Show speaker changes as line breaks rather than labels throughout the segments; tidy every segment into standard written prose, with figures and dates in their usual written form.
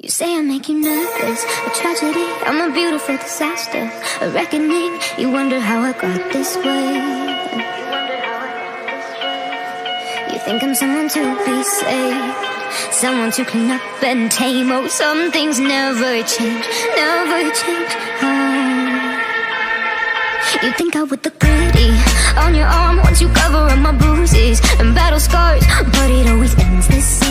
You say I make you nervous, a tragedy, I'm a beautiful disaster, a reckoning, you wonder how I got this way. You think I'm someone to be saved, someone to clean up and tame. Oh, some things never change, never change. Oh. You think I would look pretty on your arm once you cover up my bruises and battle scars, but it always ends the same.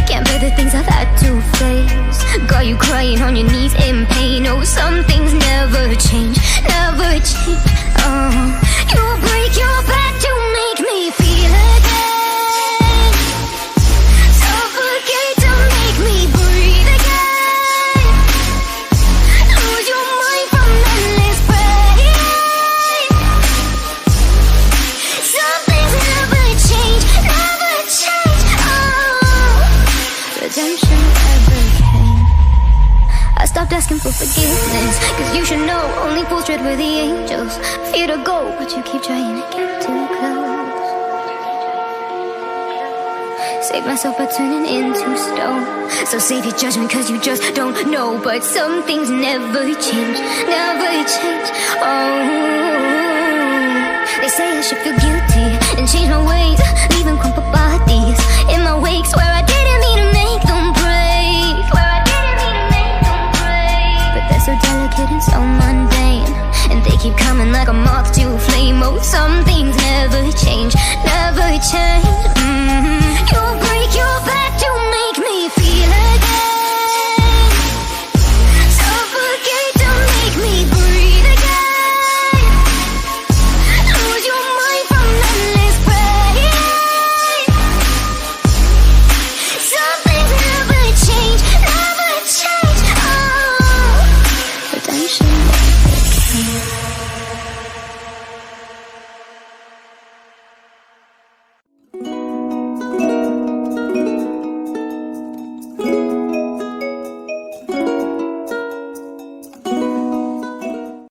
Can't bear the things I've had to face, got you crying on your knees in pain. Oh, some things never change, never change. Oh, you break your back to make me feel again, suffocate to make me breathe again, lose your mind from endless pain. Some things never change, never change. Oh, redemption ever came. I stopped asking for forgiveness, cause you should know only fools tread with the angels. Fear to go, but you keep trying to get too close. Save myself by turning into stone, so save your judgment cause you just don't know. But some things never change, never change. Oh, they say I should feel guilty and change my ways, leaving crumpled bodies in my wake. Swear I didn't mean to make them break, swear I didn't mean to make them break. But they're so delicate and so mundane, and they keep coming like a moth to a flame. Oh, some things